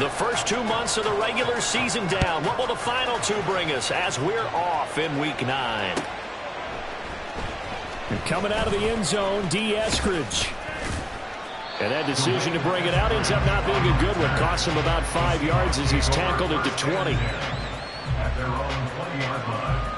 The first 2 months of the regular season down. What will the final two bring us as we're off in Week 9? And coming out of the end zone, D. Eskridge. And that decision to bring it out ends up not being a good one. Costs him about 5 yards as he's tackled at the 20. At their own 20-yard line.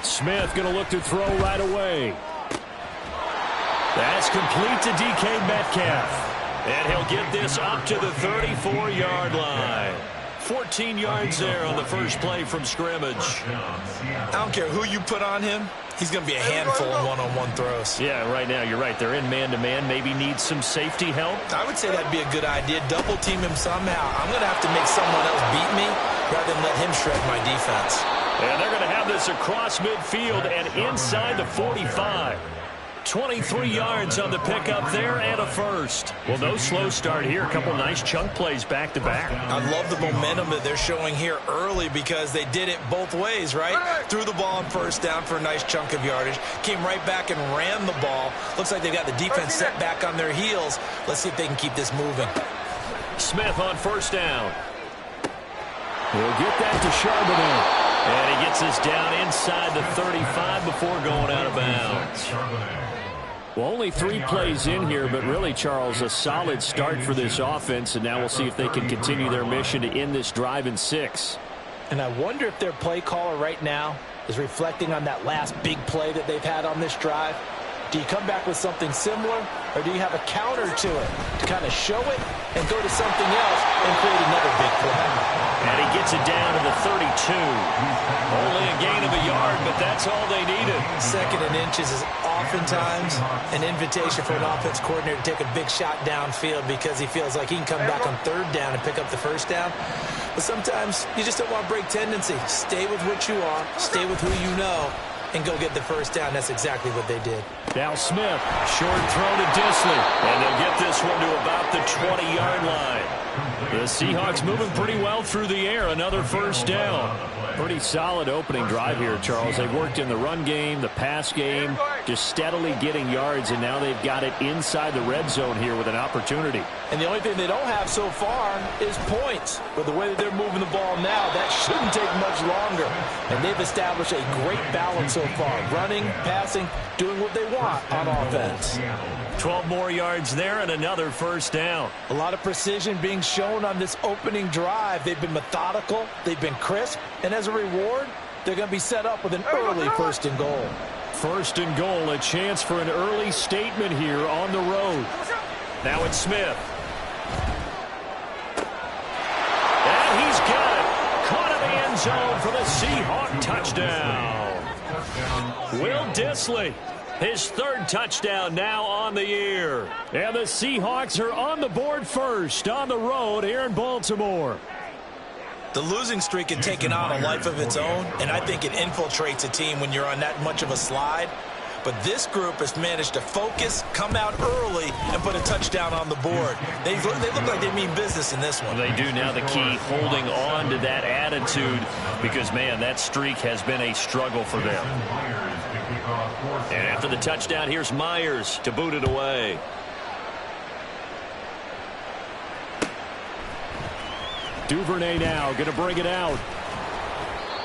Smith going to look to throw right away. That's complete to DK Metcalf. And he'll get this up to the 34-yard line. 14 yards there on the first play from scrimmage. I don't care who you put on him. He's going to be a handful in one-on-one throws. Yeah, right now you're right. They're in man-to-man. Maybe need some safety help. I would say that'd be a good idea. Double team him somehow. I'm going to have to make someone else beat me rather than let him shred my defense. And they're going to have this across midfield and inside the 45. 23 yards on the pickup there and a first. Well, no slow start here. A couple nice chunk plays back-to-back. I love the momentum that they're showing here early because they did it both ways, right? Threw the ball on first down for a nice chunk of yardage. Came right back and ran the ball. Looks like they've got the defense set back on their heels. Let's see if they can keep this moving. Smith on first down. We'll get that to Charbonnet. And he gets us down inside the 35 before going out of bounds. Well, only 3 plays in here, but really, Charles, a solid start for this offense, and now we'll see if they can continue their mission to end this drive in 6. And I wonder if their play caller right now is reflecting on that last big play that they've had on this drive. Do you come back with something similar, or do you have a counter to it to kind of show it and go to something else and create another big play? And he gets it down to the 32. Only a gain of a yard, but that's all they needed. Second and inches is oftentimes an invitation for an offense coordinator to take a big shot downfield because he feels like he can come back on third down and pick up the first down. But sometimes you just don't want to break tendency. Stay with what you are, stay with who you know, and go get the first down. That's exactly what they did. Now Smith, short throw to Dissly. And they'll get this one to about the 20-yard line. The Seahawks moving pretty well through the air. Another first down. Pretty solid opening drive here, Charles. They've worked in the run game, the pass game, just steadily getting yards, and now they've got it inside the red zone here with an opportunity. And the only thing they don't have so far is points. But the way that they're moving the ball now, that shouldn't take much longer. And they've established a great balance so far. Running, passing, doing what they want on offense. 12 more yards there and another first down. A lot of precision being shown on this opening drive. They've been methodical. They've been crisp. And as a reward, they're going to be set up with an early first and goal. First and goal, a chance for an early statement here on the road. Now it's Smith. And he's got it. Caught in the end zone for the Seahawk touchdown. Will Dissly. His third touchdown now on the year. And the Seahawks are on the board first on the road here in Baltimore. The losing streak had taken on a life of its own, and I think it infiltrates a team when you're on that much of a slide. But this group has managed to focus, come out early, and put a touchdown on the board. They look like they mean business in this one. They do now. The key, holding on to that attitude, because, man, that streak has been a struggle for them. And after the touchdown, here's Myers to boot it away. Duvernay now going to bring it out.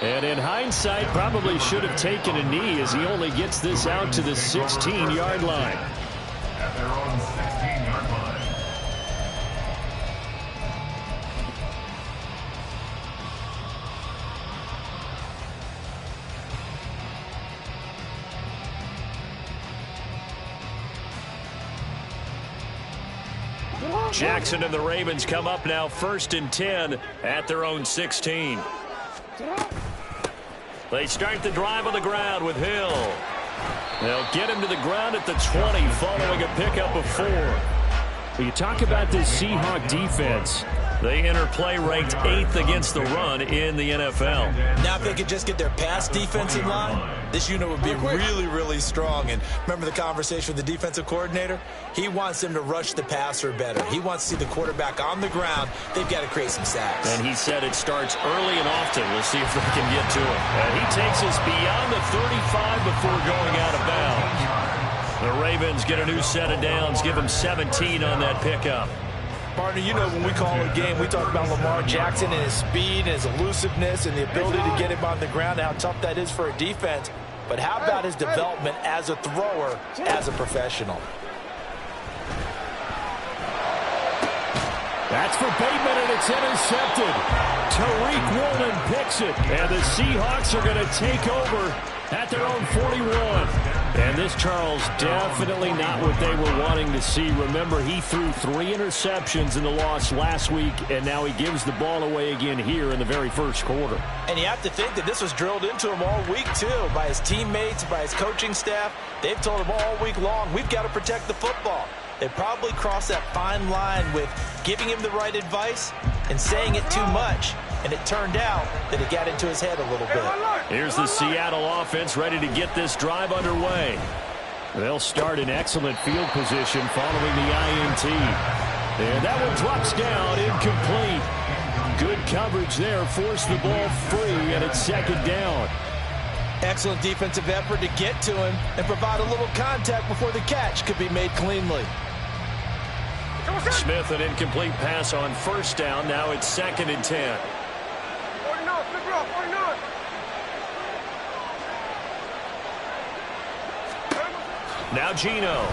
And in hindsight, probably should have taken a knee as he only gets this out to the 16-yard line. At their own 16-yard line. Jackson and the Ravens come up now 1st and 10 at their own 16. They start the drive on the ground with Hill. They'll get him to the ground at the 20 following a pickup of 4. Well, you talk about this Seahawk defense. They enter play ranked 8th against the run in the NFL. Now if they could just get their pass defense in line, this unit would be really, really strong. And remember the conversation with the defensive coordinator? He wants them to rush the passer better. He wants to see the quarterback on the ground. They've got to create some sacks. And he said it starts early and often. We'll see if they can get to it. And he takes us beyond the 35 before going out of bounds. The Ravens get a new set of downs, give them 17 on that pickup. Partner, you know when we call a game, we talk about Lamar Jackson and his speed and his elusiveness and the ability to get him on the ground and how tough that is for a defense. But how about his development as a thrower, as a professional? That's for Bateman, and it's intercepted. Tariq Woolen picks it, and the Seahawks are going to take over at their own 41. And this, Charles, definitely not what they were wanting to see. Remember, he threw 3 interceptions in the loss last week, and now he gives the ball away again here in the very first quarter. And you have to think that this was drilled into him all week, too, by his teammates, by his coaching staff. They've told him all week long, we've got to protect the football. They probably crossed that fine line with giving him the right advice and saying it too much. And it turned out that it got into his head a little bit. Here's the Seattle offense ready to get this drive underway. They'll start in excellent field position following the INT. And that one drops down, incomplete. Good coverage there, forced the ball free, and it's second down. Excellent defensive effort to get to him and provide a little contact before the catch could be made cleanly. Smith, an incomplete pass on first down. Now it's 2nd and 10. Now Geno.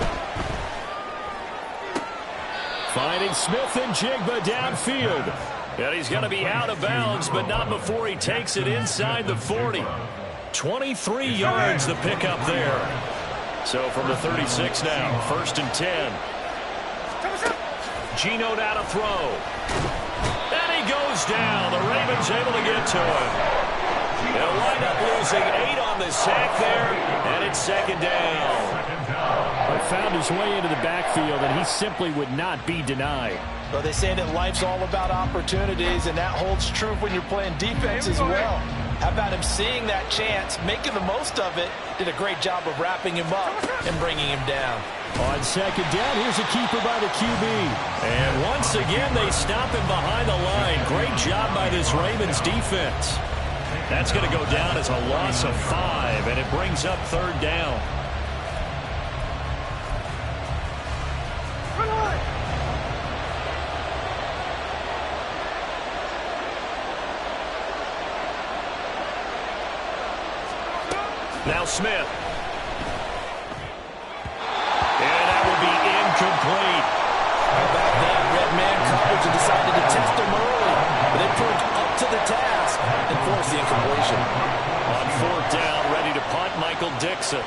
Finding Smith and Jigba downfield. And he's going to be out of bounds, but not before he takes it inside the 40. 23 yards the pickup there. So from the 36 now, 1st and 10. Geno now to throw. And he goes down. The Ravens able to get to him. They'll wind up losing 8 on the sack there, and it's 2nd down. He found his way into the backfield, and he simply would not be denied. Well, they say that life's all about opportunities, and that holds true when you're playing defense as well. How about him seeing that chance, making the most of it, did a great job of wrapping him up and bringing him down. On 2nd down, here's a keeper by the QB. And once again, they stop him behind the line. Great job by this Ravens defense. That's going to go down as a loss of 5, and it brings up 3rd down. Now Smith. And that will be incomplete. How about that? Red man coverage and decided to test him early. But they proved up to the task and forced the incompletion. On 4th down, ready to punt, Michael Dixon.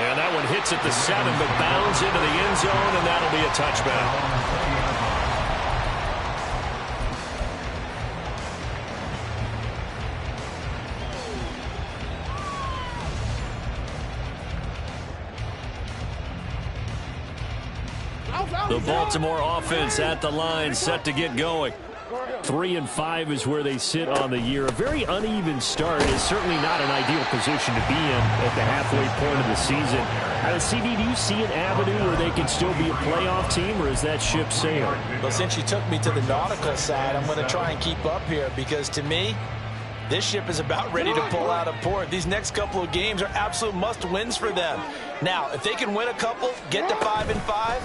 And that one hits at the 7, but bounds into the end zone, and that'll be a touchback. The Baltimore offense at the line, set to get going. 3-5 is where they sit on the year. A very uneven start is certainly not an ideal position to be in at the halfway point of the season. CD, do you see an avenue where they can still be a playoff team, or is that ship sailed? Well, since you took me to the nautical side, I'm going to try and keep up here because, to me, this ship is about ready to pull out of port. These next couple of games are absolute must-wins for them. Now, if they can win a couple, get to 5-5,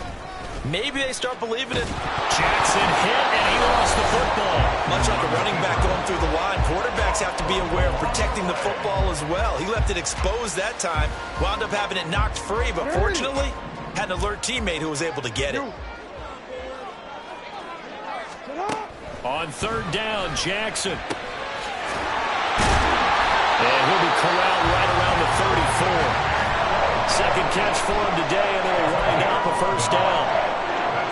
maybe they start believing it. Jackson hit, and he lost the football. Much like a running back going through the line, quarterbacks have to be aware of protecting the football as well. He left it exposed that time, wound up having it knocked free, but fortunately, had an alert teammate who was able to get it. On 3rd down, Jackson. And he'll be corralled right around the 34. Second catch for him today, and it'll wind up a 1st down.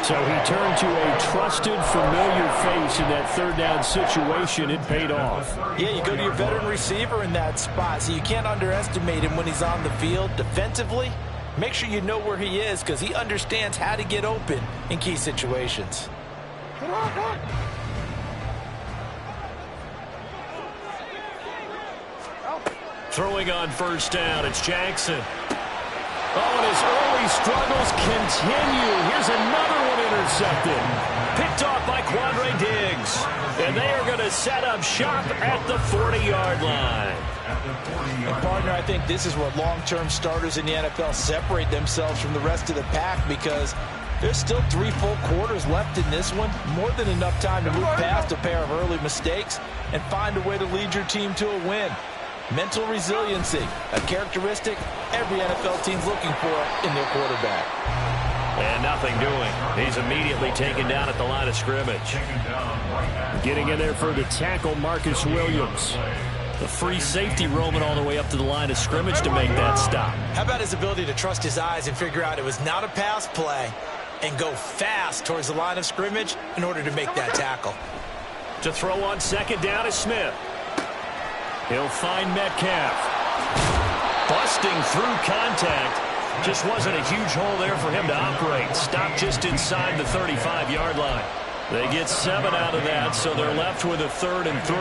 So he turned to a trusted, familiar face in that third down situation. It paid off. Yeah, you go to your veteran receiver in that spot, so you can't underestimate him when he's on the field. Defensively, make sure you know where he is because he understands how to get open in key situations. Throwing on first down, it's Jackson. Oh, and his early struggles continue. Here's another one intercepted. Picked off by Quandre Diggs. And they are going to set up shop at the 40-yard line. And partner, I think this is where long-term starters in the NFL separate themselves from the rest of the pack because there's still 3 full quarters left in this one. More than enough time to move past a pair of early mistakes and find a way to lead your team to a win. Mental resiliency, a characteristic every NFL team's looking for in their quarterback. And nothing doing. He's immediately taken down at the line of scrimmage. Getting in there for the tackle, Marcus Williams. The free safety roaming all the way up to the line of scrimmage to make that stop. How about his ability to trust his eyes and figure out it was not a pass play and go fast towards the line of scrimmage in order to make that tackle. To throw on second down is Smith. He'll find Metcalf. Busting through contact. Just wasn't a huge hole there for him to operate. Stopped just inside the 35-yard line. They get 7 out of that, so they're left with a 3rd and 3.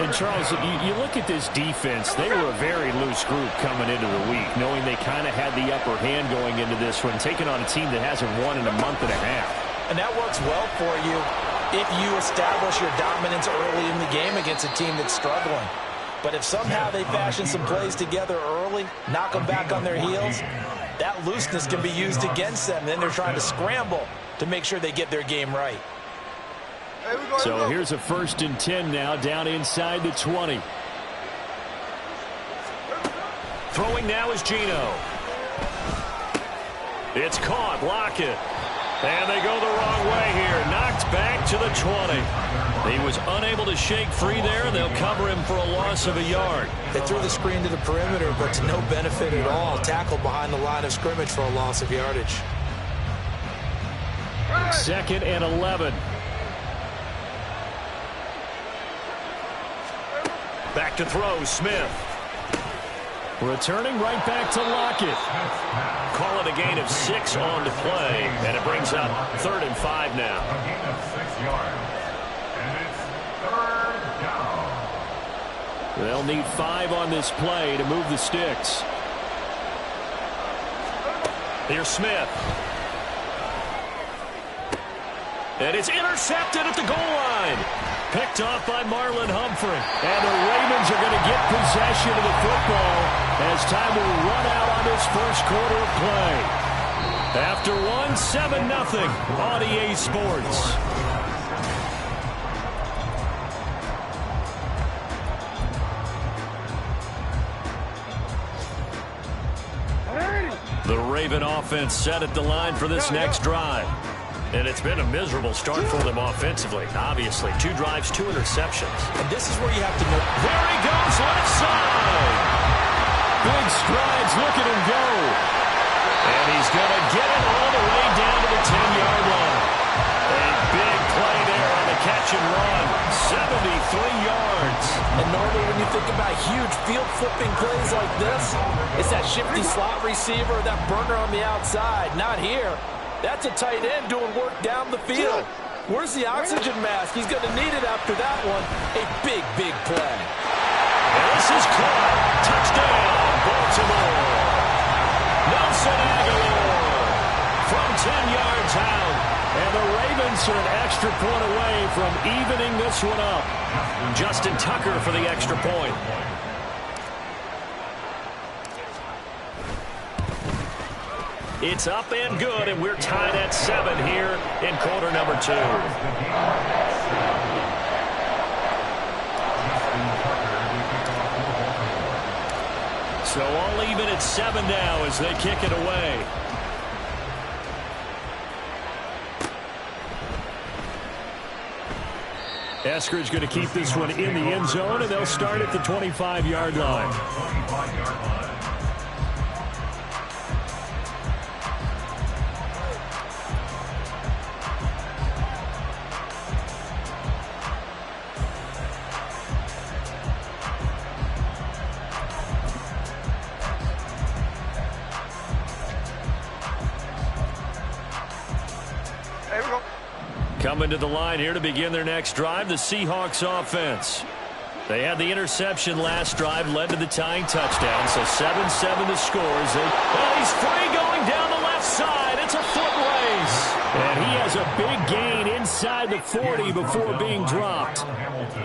And, Charles, you look at this defense. They were a very loose group coming into the week, knowing they kind of had the upper hand going into this one, taking on a team that hasn't won in a month and a half. And that works well for you if you establish your dominance early in the game against a team that's struggling. But if somehow they fashion some plays together early, knock them back on their heels, that looseness can be used against them. Then they're trying to scramble to make sure they get their game right. So here's a 1st and 10 now, down inside the 20. Throwing now is Geno. It's caught. Lockett. And they go the wrong way here. Knocked back to the 20. He was unable to shake free there. They'll cover him for a loss of a yard. They threw the screen to the perimeter, but to no benefit at all. Tackled behind the line of scrimmage for a loss of yardage. 2nd and 11. Back to throw, Smith. Returning right back to Lockett. Call it a gain of 6 on the play, and it brings up 3rd and 5 now. A gain of 6 yards. And it's 3rd down. They'll need 5 on this play to move the sticks. Here's Smith. And it's intercepted at the goal line. Picked off by Marlon Humphrey. And the Ravens are going to get possession of the football as time will run out on this first quarter of play. After 7-0 on EA Sports. The Raven offense set at the line for this next drive. And it's been a miserable start for them offensively. Obviously, 2 drives, 2 interceptions. And this is where you have to know. There he goes, left side. Big strides, look at him go. And he's going to get it all the way down to the 10-yard line. A big play there on the catch and run. 73 yards. And normally when you think about huge field-flipping plays like this, it's that shifty slot receiver, that burner on the outside. Not here. That's a tight end doing work down the field. Where's the oxygen mask? He's going to need it after that one. A big, big play. And this is caught. Touchdown, Baltimore. Nelson Aguilar from 10 yards out. And the Ravens are an extra point away from evening this one up. Justin Tucker for the extra point. It's up and good, and we're tied at 7 here in quarter number 2. So all even at 7 now as they kick it away. Eskridge going to keep this one in the end zone, and they'll start at the 25-yard line. Coming to the line here to begin their next drive, the Seahawks offense. They had the interception last drive, led to the tying touchdown, so 7-7 the scores. He's free going down the left side. It's a foot race. And he has a big gain inside the 40 before being dropped.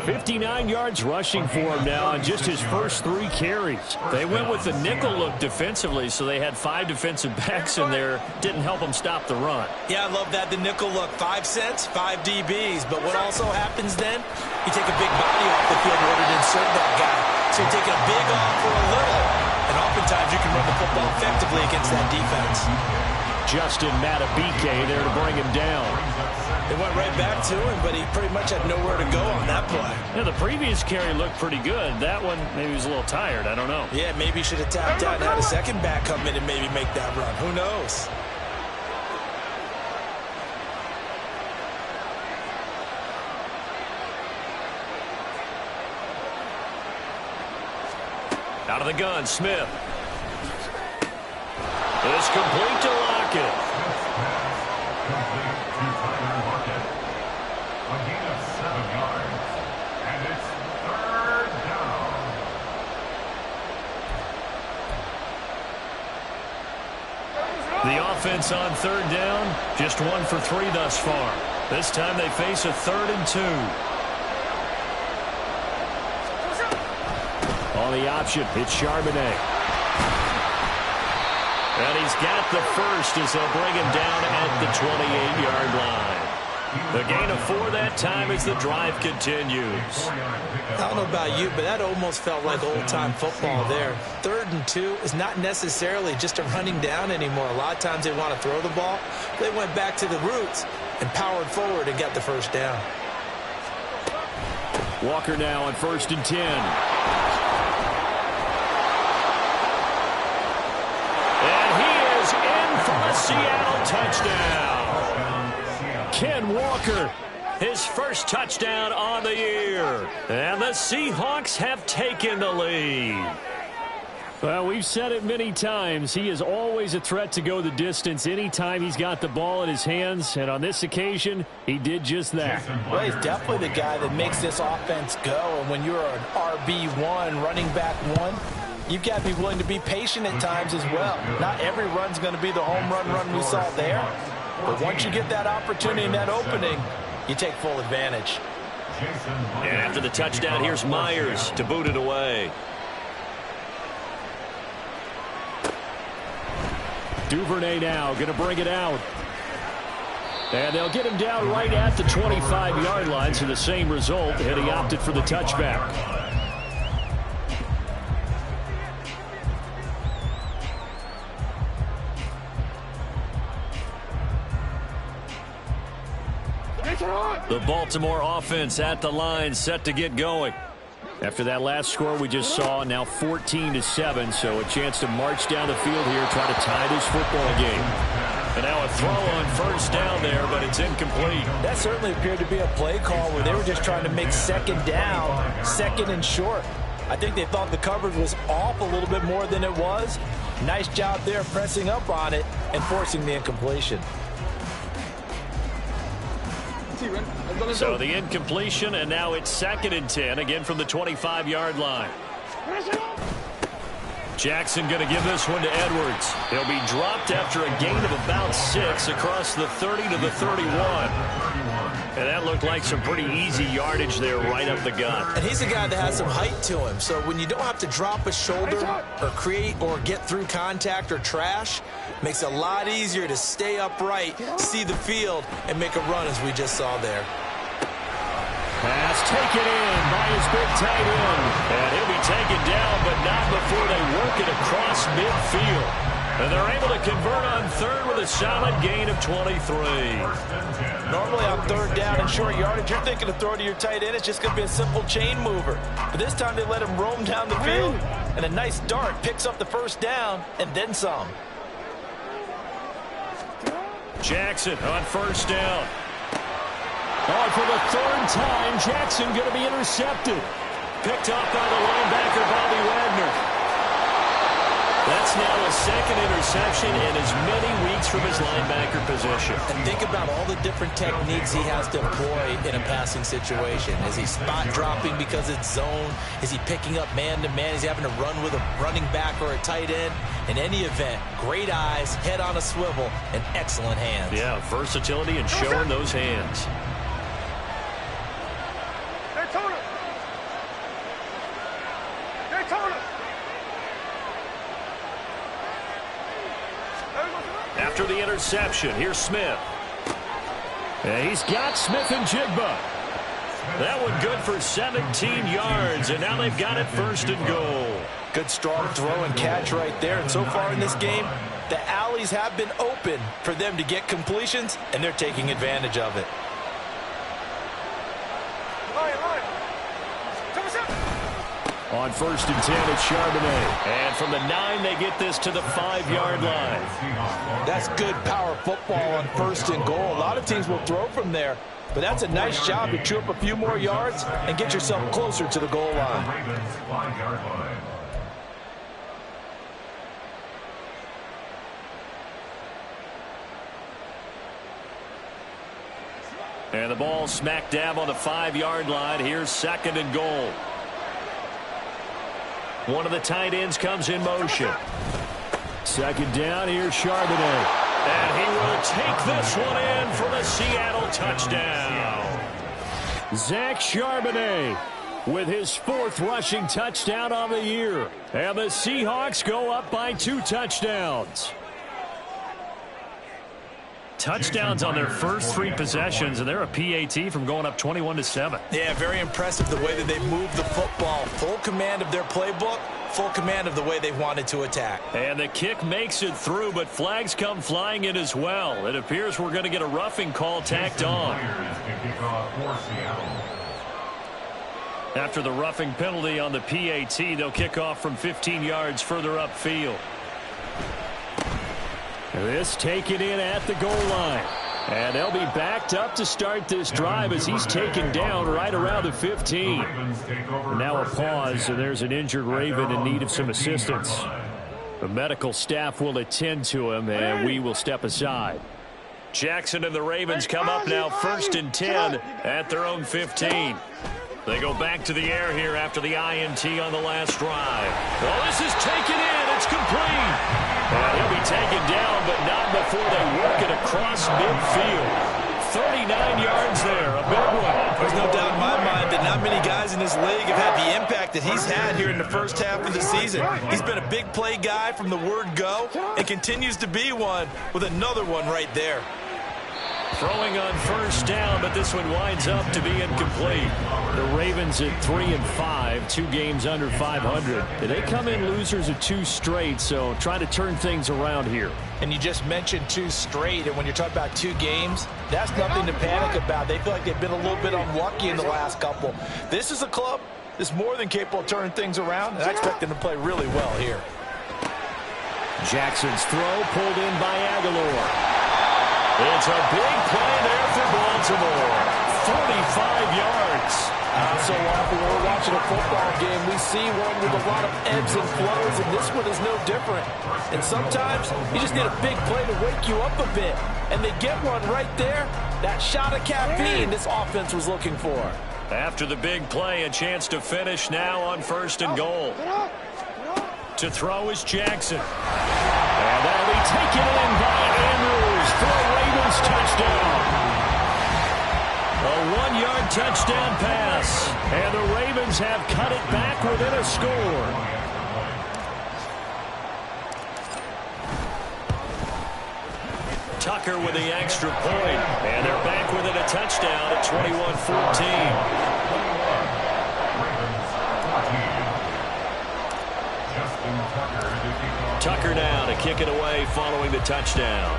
59 yards rushing for him now on just his first 3 carries. They went with the nickel look defensively, so they had 5 defensive backs in there. Didn't help them stop the run. Yeah, I love that, the nickel look. 5 cents, 5 DBs. But what also happens then, you take a big body off the field in order to insert that guy. So you're taking a big off for a little. And oftentimes you can run the football effectively against that defense. Justin Matabike there to bring him down. They went right back to him, but he pretty much had nowhere to go on that play. Yeah, the previous carry looked pretty good. That one, maybe he was a little tired. I don't know. Yeah, maybe he should have tapped out and had a second back come in and maybe make that run. Who knows? Out of the gun, Smith. It's complete to Lockett. Complete to Tyler Lockett. A gain of 7 yards. And it's 3rd down. The offense on 3rd down, just 1 for 3 thus far. This time they face a 3rd and 2. On the option, it's Charbonnet. And he's got the first as they'll bring him down at the 28-yard line. The gain of 4 that time as the drive continues. I don't know about you, but that almost felt like old-time football there. 3rd and 2 is not necessarily just a running down anymore. A lot of times they want to throw the ball. They went back to the roots and powered forward and got the first down. Walker now on 1st and 10. For a Seattle touchdown. Ken Walker, his first touchdown on the year. And the Seahawks have taken the lead. Well, we've said it many times. He is always a threat to go the distance anytime he's got the ball in his hands. And on this occasion, he did just that. Well, he's definitely the guy that makes this offense go. And when you're an RB1, running back 1, you've got to be willing to be patient at times as well. Not every run's going to be the home run we saw there. But once you get that opportunity and that opening, you take full advantage. And after the touchdown, here's Myers to boot it away. Duvernay now going to bring it out. And they'll get him down right at the 25-yard line, so the same result, and he opted for the touchback. The Baltimore offense at the line, set to get going. After that last score we just saw, now 14-7, so a chance to march down the field here, try to tie this football game. And now a throw on 1st down there, but it's incomplete. That certainly appeared to be a play call where they were just trying to make 2nd down, 2nd and short. I think they thought the coverage was off a little bit more than it was. Nice job there pressing up on it and forcing the incompletion. So the incompletion, and now it's 2nd and 10, again from the 25-yard line. Jackson going to give this one to Edwards. He'll be dropped after a gain of about 6 across the 30 to the 31. And that looked like some pretty easy yardage there right up the gut. And he's a guy that has some height to him. So when you don't have to drop a shoulder or create or get through contact or trash, makes it a lot easier to stay upright, see the field, and make a run as we just saw there. Pass taken in by his big tight end. And he'll be taken down, but not before they work it across midfield. And they're able to convert on 3rd with a solid gain of 23. Normally on 3rd down and short yardage, you're thinking to throw to your tight end. It's just going to be a simple chain mover. But this time they let him roam down the field, and a nice dart picks up the 1st down and then some. Jackson on 1st down. Oh, for the 3rd time, Jackson going to be intercepted. Picked up by the linebacker, Bobby Wagner. That's That's now a second interception in as many weeks from his linebacker position. And think about all the different techniques he has to employ in a passing situation. Is he spot dropping because it's zone? Is he picking up man-to-man? Is he having to run with a running back or a tight end? In any event, great eyes, head on a swivel, and excellent hands. Yeah, versatility and showing those hands. After the interception, here's Smith. And he's got Smith and Jigba. That one good for 17 yards, and now they've got it first and goal. Good strong throw and catch right there. And so far in this game, the alleys have been open for them to get completions, and they're taking advantage of it. On 1st and 10, it's Charbonnet. And from the 9, they get this to the 5-yard line. That's good power football on 1st and goal. A lot of teams will throw from there, but that's a nice job to chew up a few more yards and get yourself closer to the goal line. Ravens 5-yard line. And the ball smack dab on the 5-yard line. Here's 2nd and goal. One of the tight ends comes in motion. 2nd down, here's Charbonnet. And he will take this one in for the Seattle touchdown. Zach Charbonnet with his 4th rushing touchdown on the year. And the Seahawks go up by 2 touchdowns. Touchdowns on their first 3 possessions, and they're a PAT from going up 21-7. Yeah, very impressive the way that they moved the football. Full command of their playbook, full command of the way they wanted to attack. And the kick makes it through, but flags come flying in as well. It appears we're going to get a roughing call tacked on. After the roughing penalty on the PAT, they'll kick off from 15 yards further upfield. This taken in at the goal line. And they'll be backed up to start this drive as he's taken down right around the 15. Now a pause, and there's an injured Raven in need of some assistance. The medical staff will attend to him, and we will step aside. Jackson and the Ravens come up now 1st and 10 at their own 15. They go back to the air here after the INT on the last drive. Oh, this is taken in. It's complete. And he'll be taken down, but not before they work it across midfield. 39 yards there, a big one. There's no doubt in my mind that not many guys in this league have had the impact that he's had here in the first half of the season. He's been a big play guy from the word go and continues to be one with another one right there. Throwing on 1st down, but this one winds up to be incomplete. The Ravens at 3-5, 2 games under 500. They come in losers of 2 straight, so trying to turn things around here. And you just mentioned 2 straight, and when you're talking about 2 games, that's nothing to panic about. They feel like they've been a little bit unlucky in the last couple. This is a club that's more than capable of turning things around, and I expect them to play really well here. Jackson's throw pulled in by Aguilar. It's a big play there for Baltimore. 45 yards. So often when we're watching a football game, we see one with a lot of ebbs and flows, and this one is no different. And sometimes you just need a big play to wake you up a bit. And they get one right there. That shot of caffeine this offense was looking for. After the big play, a chance to finish now on 1st and goal. To throw is Jackson. And that'll be taken in by Andrews for a Ravens touchdown. A 1-yard touchdown pass. And the Ravens have cut it back within a score. Tucker with the extra point. And they're back within a touchdown at 21-14. Tucker now to kick it away following the touchdown.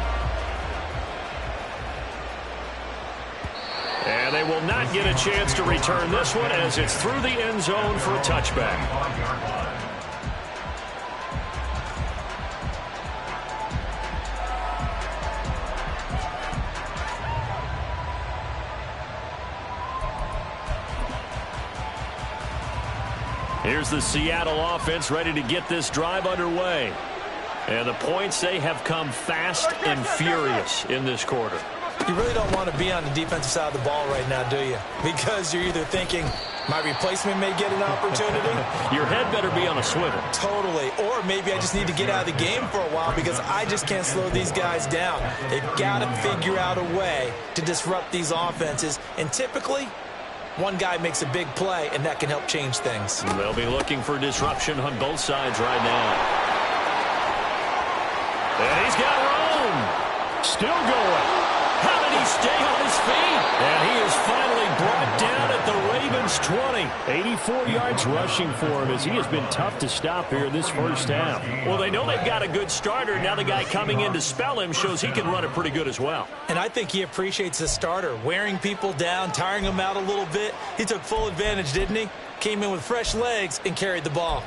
And they will not get a chance to return this one as it's through the end zone for a touchback. Here's the Seattle offense ready to get this drive underway. And the points, they have come fast and furious in this quarter. You really don't want to be on the defensive side of the ball right now, do you? Because you're either thinking, my replacement may get an opportunity. Your head better be on a swivel. Totally. Or maybe I just need to get out of the game for a while because I just can't slow these guys down. They've got to figure out a way to disrupt these offenses. And typically, one guy makes a big play, and that can help change things. They'll be looking for disruption on both sides right now. And he's got room. Still going. How did he stay on his feet? And he is finally brought down at the Ravens 20. 84 yards rushing for him as he has been tough to stop here in this first half. Well, they know they've got a good starter. Now the guy coming in to spell him shows he can run it pretty good as well. And I think he appreciates the starter, wearing people down, tiring them out a little bit. He took full advantage, didn't he? Came in with fresh legs and carried the ball.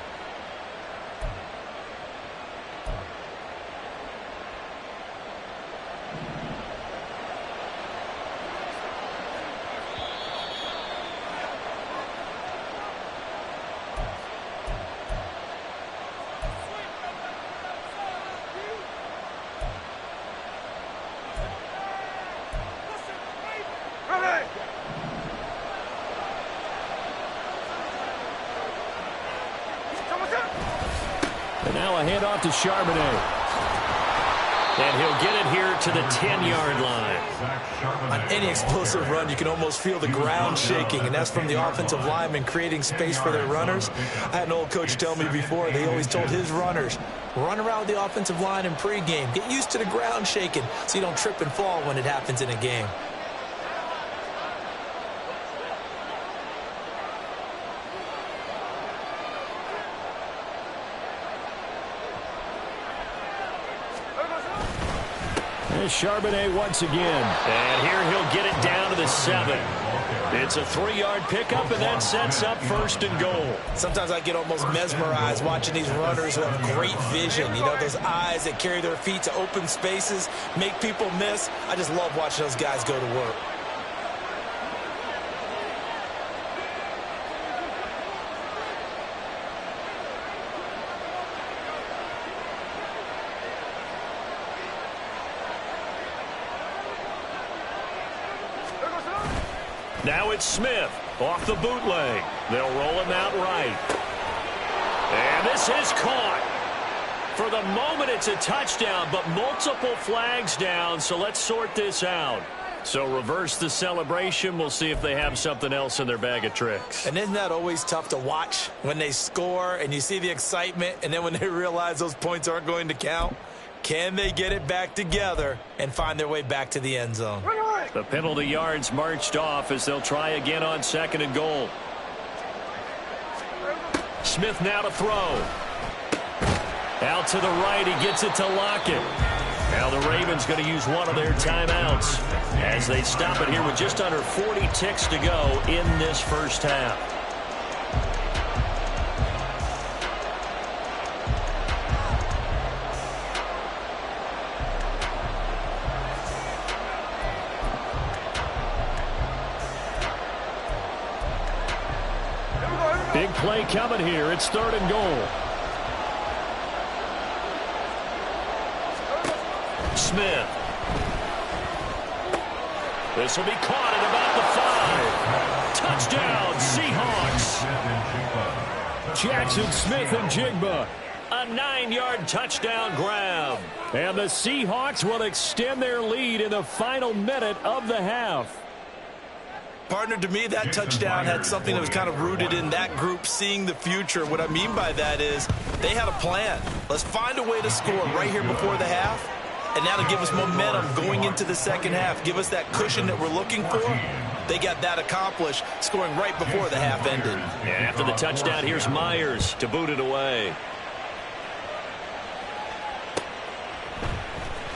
Now a handoff to Charbonnet. And he'll get it here to the 10-yard line. On any explosive run, you can almost feel the ground shaking, and that's from the offensive linemen creating space for their runners. I had an old coach tell me before, they always told his runners, run around the offensive line in pregame. Get used to the ground shaking so you don't trip and fall when it happens in a game. Charbonnet once again. And here he'll get it down to the 7. It's a 3-yard pickup, and that sets up 1st and goal. Sometimes I get almost mesmerized watching these runners who have great vision. You know, those eyes that carry their feet to open spaces, make people miss. I just love watching those guys go to work. Now it's Smith off the bootleg. They'll roll him out right. And this is caught. For the moment, it's a touchdown, but multiple flags down, so let's sort this out. So reverse the celebration. We'll see if they have something else in their bag of tricks. And isn't that always tough to watch when they score and you see the excitement, and then when they realize those points aren't going to count? Can they get it back together and find their way back to the end zone? The penalty yards marched off as they'll try again on 2nd and goal. Smith now to throw. Out to the right, he gets it to Lockett. Now the Ravens going to use one of their timeouts as they stop it here with just under 40 ticks to go in this first half. Big play coming here. It's 3rd and goal. Smith. This will be caught at about the 5. Touchdown, Seahawks. Jackson Smith and Jigba. A 9-yard touchdown grab. And the Seahawks will extend their lead in the final minute of the half. Partner, to me, that touchdown had something that was kind of rooted in that group seeing the future. What I mean by that is they had a plan. Let's find a way to score right here before the half, and that'll give us momentum going into the second half, give us that cushion that we're looking for. They got that accomplished, scoring right before the half ended. And after the touchdown, here's Myers to boot it away.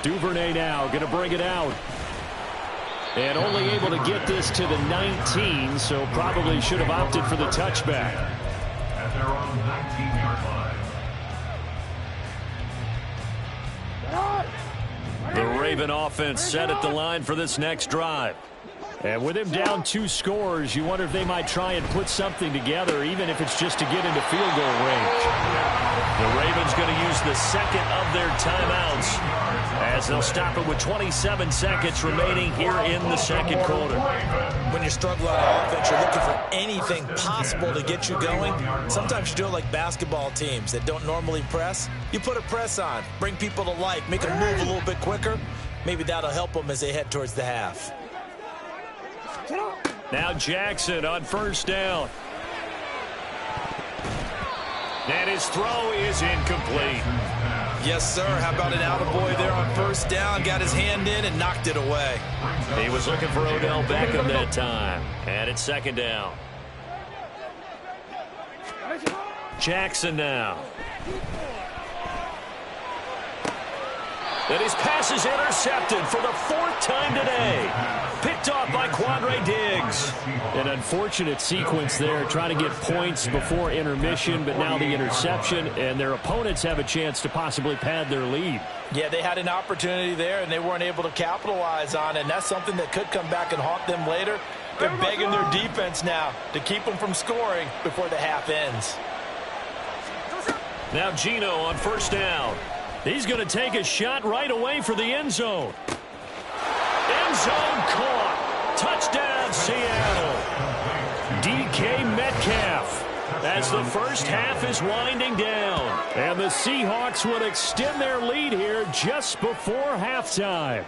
Duvernay now going to bring it out. And only able to get this to the 19, so probably should have opted for the touchback. At their own 19-yard line. The Raven offense set at the line for this next drive. And with him down 2 scores, you wonder if they might try and put something together, even if it's just to get into field goal range. The Ravens going to use the second of their timeouts as they'll stop it with 27 seconds remaining here in the second quarter. When you're struggling on offense, you're looking for anything possible to get you going. Sometimes you do it like basketball teams that don't normally press. You put a press on, bring people to life, make them move a little bit quicker. Maybe that'll help them as they head towards the half. Now Jackson on first down. And his throw is incomplete. Yes, sir. How about an attaboy there on first down? Got his hand in and knocked it away. He was looking for Odell Beckham that time. And it's second down. Jackson now. And his pass is intercepted for the fourth time today. Picked off by Quandre Diggs. An unfortunate sequence there, trying to get points before intermission, but now the interception, and their opponents have a chance to possibly pad their lead. Yeah, they had an opportunity there, and they weren't able to capitalize on it, and that's something that could come back and haunt them later. They're begging their defense now to keep them from scoring before the half ends. Now Geno on first down. He's going to take a shot right away for the end zone. End zone caught. Touchdown, Seattle. DK Metcalf as the first half is winding down. And the Seahawks would extend their lead here just before halftime.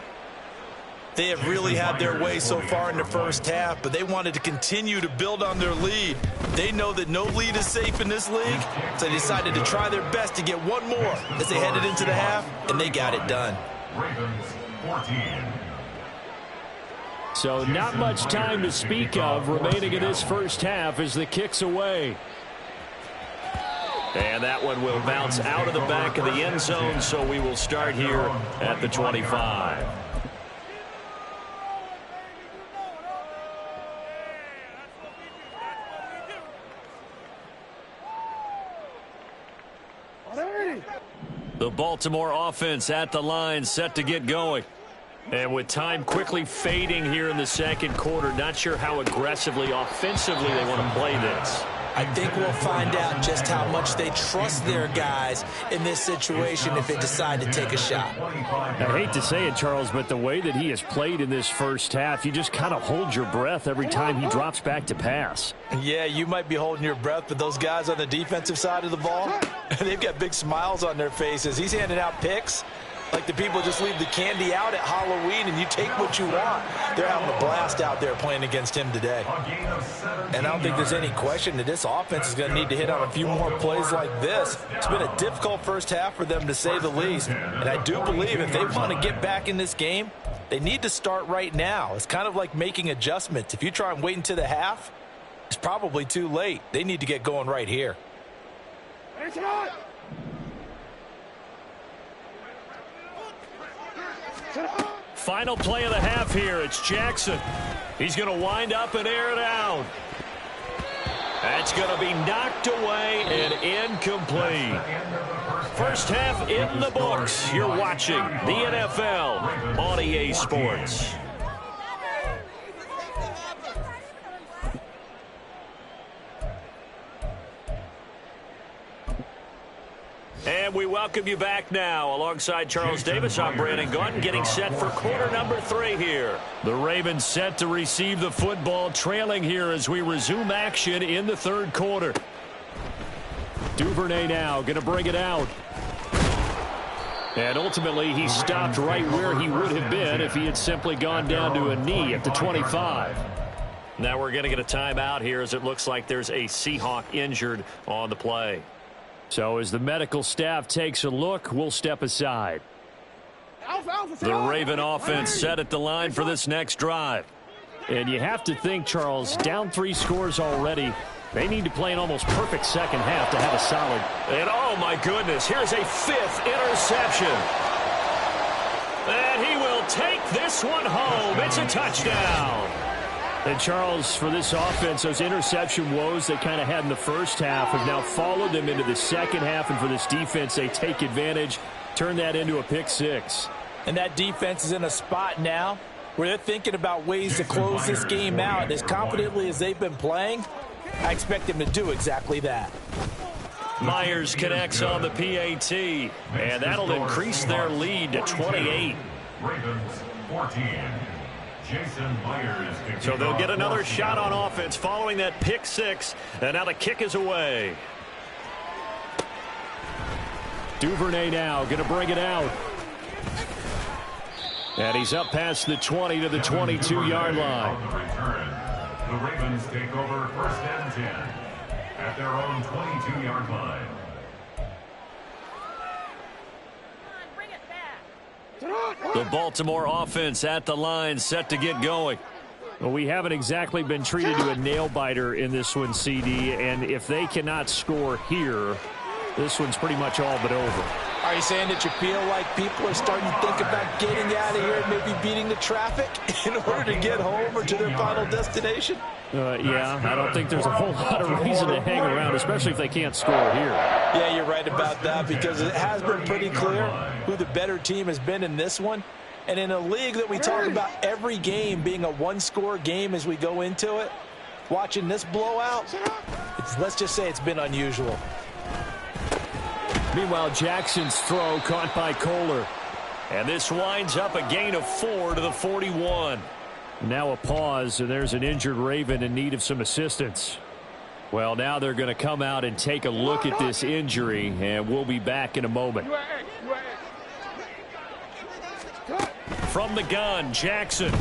They have really had their way so far in the first half, but they wanted to continue to build on their lead. They know that no lead is safe in this league, so they decided to try their best to get one more as they headed into the half, and they got it done. Ravens 14. So not much time to speak of remaining in this first half as the kick's away. And that one will bounce out of the back of the end zone, so we will start here at the 25. The Baltimore offense at the line, set to get going. And with time quickly fading here in the second quarter, not sure how aggressively, offensively they want to play this. I think we'll find out just how much they trust their guys in this situation if they decide to take a shot. I hate to say it, Charles, but the way that he has played in this first half, you just kind of hold your breath every time he drops back to pass. Yeah, you might be holding your breath, but those guys on the defensive side of the ball, they've got big smiles on their faces. He's handing out picks like the people just leave the candy out at Halloween and you take what you want. They're having a blast out there playing against him today. And I don't think there's any question that this offense is going to need to hit on a few more plays like this. It's been a difficult first half for them, to say the least. And I do believe if they want to get back in this game, they need to start right now. It's kind of like making adjustments. If you try and wait until the half, it's probably too late. They need to get going right here. Final play of the half here. It's Jackson. He's going to wind up and air it out. That's going to be knocked away and incomplete. First half in the books. You're watching the NFL on EA Sports. And we welcome you back now. Alongside Charles Davis, I'm Brandon Gaudin, getting set for quarter number 3 here. The Ravens set to receive the football, trailing here as we resume action in the third quarter. Duvernay now going to bring it out. And ultimately, he stopped right where he would have been if he had simply gone down to a knee at the 25. Now we're going to get a timeout here as it looks like there's a Seahawk injured on the play. So as the medical staff takes a look, we'll step aside. The Raven offense set at the line for this next drive. And you have to think, Charles, down 3 scores already. They need to play an almost perfect second half to have a solid. And oh my goodness, here's a 5th interception. And he will take this one home. It's a touchdown. And, Charles, for this offense, those interception woes they kind of had in the first half have now followed them into the second half. And for this defense, they take advantage, turn that into a pick 6. And that defense is in a spot now where they're thinking about ways to close this game out. As confidently as they've been playing, I expect them to do exactly that. Myers connects on the PAT, and that'll increase their lead to 28. Ravens 14. Jason Myers. So they'll get another shot on offense following that pick six, and now the kick is away. Duvernay now going to bring it out. And he's up past the 20 to the 22-yard line. The Ravens take over first and 10 at their own 22-yard line. The Baltimore offense at the line, set to get going. Well, we haven't exactly been treated to a nail-biter in this one, CD, and if they cannot score here, this one's pretty much all but over. Are you saying that you feel like people are starting to think about getting out of here and maybe beating the traffic in order to get home or to their final destination? Yeah, I don't think there's a whole lot of reason to hang around, especially if they can't score here. Yeah, you're right about that, because it has been pretty clear who the better team has been in this one. And in a league that we talk about every game being a one-score game as we go into it, watching this blowout, let's just say it's been unusual. Meanwhile, Jackson's throw caught by Kohler. And this winds up a gain of 4 to the 41. Now a pause, and there's an injured Raven in need of some assistance. Well, now they're going to come out and take a look at this injury, and we'll be back in a moment. From the gun, Jackson.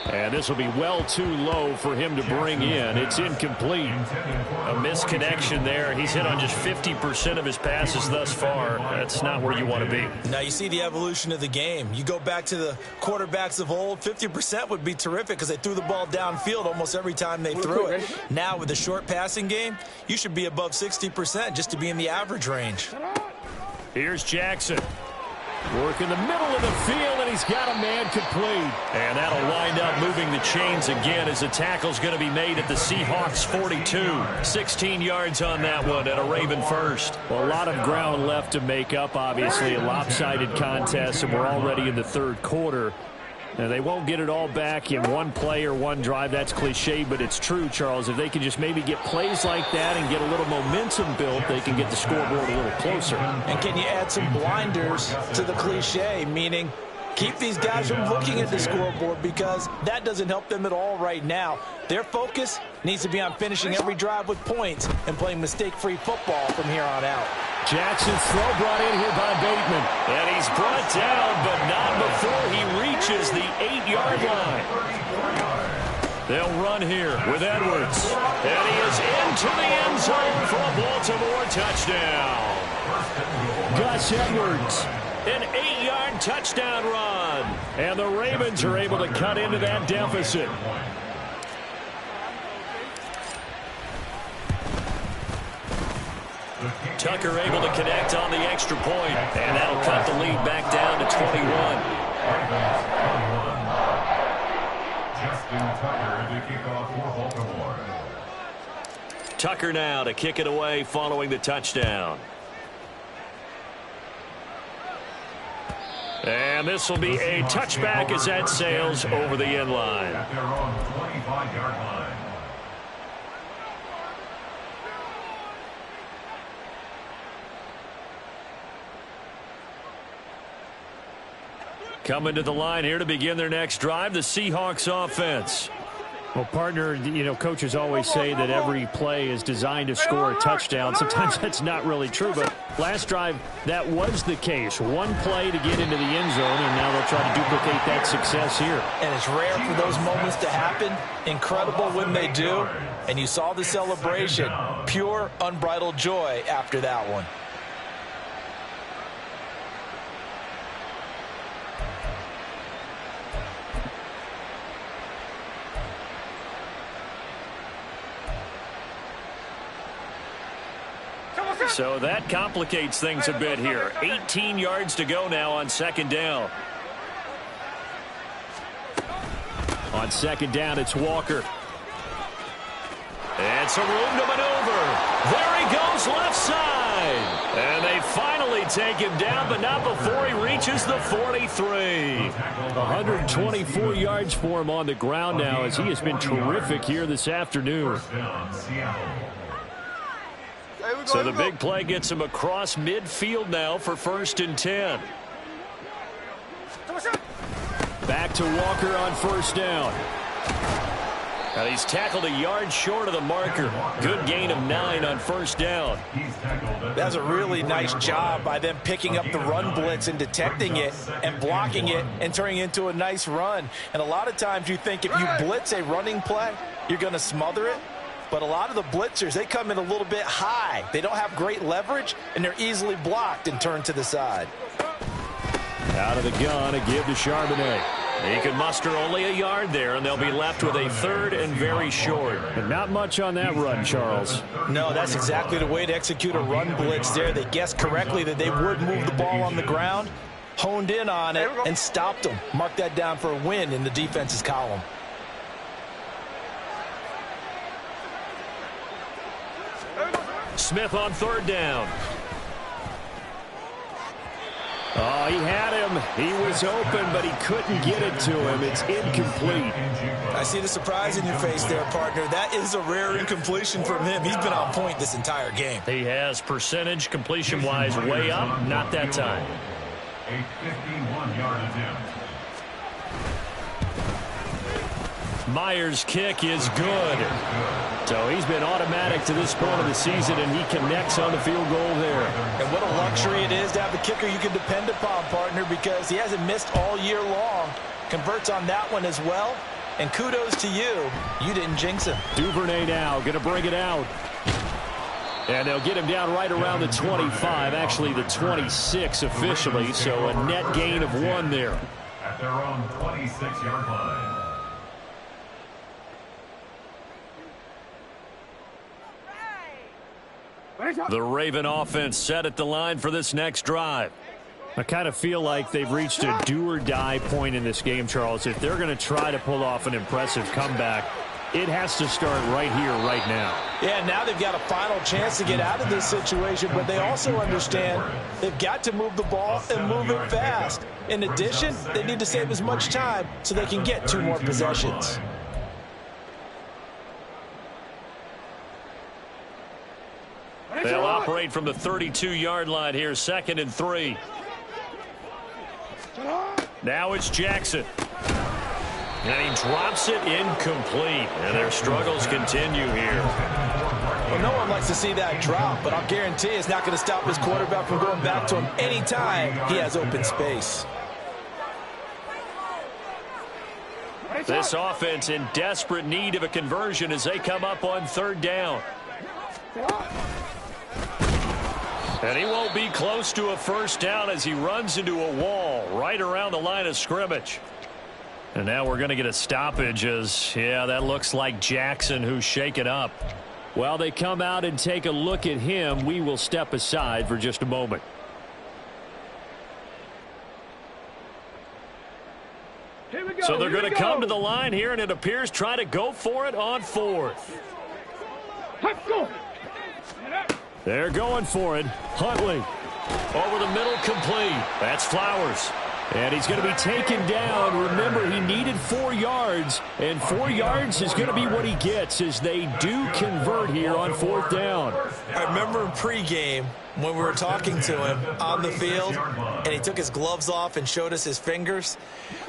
And this will be well too low for him to bring in. It's incomplete. A misconnection there. He's hit on just 50% of his passes thus far. That's not where you want to be. Now you see the evolution of the game. You go back to the quarterbacks of old, 50% would be terrific because they threw the ball downfield almost every time they threw it. Now with the short passing game, you should be above 60% just to be in the average range. Here's Jackson. Work in the middle of the field, and he's got a man complete. And that'll wind up moving the chains again as the tackle's going to be made at the Seahawks 42. 16 yards on that one and a Raven first. Well, a lot of ground left to make up, obviously. A lopsided contest, and we're already in the third quarter. And they won't get it all back in one play or one drive. That's cliche, but it's true, Charles. If they can just maybe get plays like that and get a little momentum built, they can get the scoreboard a little closer. And can you add some blinders to the cliche, meaning keep these guys from looking at the scoreboard, because that doesn't help them at all right now. Their focus needs to be on finishing every drive with points and playing mistake-free football from here on out. Jackson's throw brought in here by Bateman. And he's brought down, but not before he reaches the 8-yard line. They'll run here with Edwards. And he is into the end zone for a Baltimore touchdown. Gus Edwards. An 8-yard touchdown run. And the Ravens are able to cut into that deficit. Tucker able to connect on the extra point, and that'll cut the lead back down to 21. Justin Tucker to kick off for Baltimore. Tucker now to kick it away following the touchdown. And this will be a touchback as that sails over the end line. At their own 25-yard line. Coming to the line here to begin their next drive, the Seahawks offense. Well, partner, you know, coaches always say that every play is designed to score a touchdown. Sometimes that's not really true, but last drive, that was the case. One play to get into the end zone, and now they'll try to duplicate that success here. And it's rare for those moments to happen. Incredible when they do. And you saw the celebration. Pure, unbridled joy after that one. So that complicates things a bit here. 18 yards to go now on second down. On second down, it's Walker. And some room to maneuver. There he goes left side. And they finally take him down, but not before he reaches the 43. 124 yards for him on the ground now, as he has been terrific here this afternoon. So the big play gets him across midfield now for 1st and 10. Back to Walker on 1st down. Now he's tackled a yard short of the marker. Good gain of 9 on 1st down. That's a really nice job by them picking up the run blitz and detecting it and blocking it and turning it into a nice run. And a lot of times you think if you blitz a running play, you're going to smother it. But a lot of the blitzers, they come in a little bit high. They don't have great leverage, and they're easily blocked and turned to the side. Out of the gun, a give to Charbonnet. He can muster only a yard there, and they'll be left with a 3rd and very short. And not much on that run, Charles. No, that's exactly the way to execute a run blitz there. They guessed correctly that they would move the ball on the ground, honed in on it, and stopped them. Mark that down for a win in the defense's column. Smith on 3rd down. Oh, he had him. He was open, but he couldn't get it to him. It's incomplete. I see the surprise in your face there, partner. That is a rare incompletion from him. He's been on point this entire game. He has percentage completion-wise way up. Not that time. A 51-yard attempt. Myers' kick is good. So he's been automatic to this point of the season, and he connects on the field goal there. And what a luxury it is to have a kicker you can depend upon, partner, because he hasn't missed all year long. Converts on that one as well. And kudos to you. You didn't jinx him. Duvernay now going to bring it out. And they'll get him down right around the 25, actually the 26 officially, so a net gain of 1 there. At their own 26-yard line. The Raven offense set at the line for this next drive. I kind of feel like they've reached a do-or-die point in this game, Charles. If they're going to try to pull off an impressive comeback, it has to start right here, right now. Yeah, now they've got a final chance to get out of this situation, but they also understand they've got to move the ball and move it fast. In addition, they need to save as much time so they can get 2 more possessions. They'll operate from the 32-yard line here, 2nd and 3. Now it's Jackson. And he drops it incomplete. And their struggles continue here. Well, no one likes to see that drop, but I'll guarantee it's not going to stop his quarterback from going back to him anytime he has open space. This offense in desperate need of a conversion as they come up on 3rd down. And he won't be close to a 1st down as he runs into a wall right around the line of scrimmage. And now we're going to get a stoppage as, yeah, that looks like Jackson who's shaken up. While they come out and take a look at him, we will step aside for just a moment. So they're going to come to the line here, and it appears try to go for it on 4th. They're going for it. Huntley. Over the middle, complete. That's Flowers. And he's going to be taken down. Remember, he needed 4 yards, and 4 yards is going to be what he gets as they do convert here on 4th down. I remember in pregame when we were talking to him on the field, and he took his gloves off and showed us his fingers.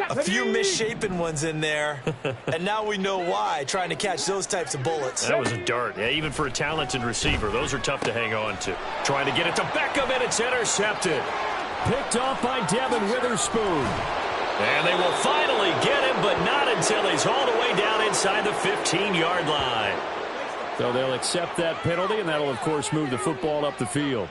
A few misshapen ones in there, and now we know why, trying to catch those types of bullets. That was a dart. Yeah, even for a talented receiver, those are tough to hang on to. Trying to get it to Beckham, and it's intercepted. Picked off by Devin Witherspoon. And they will finally get him, but not until he's all the way down inside the 15-yard line. So they'll accept that penalty, and that'll, of course, move the football up the field.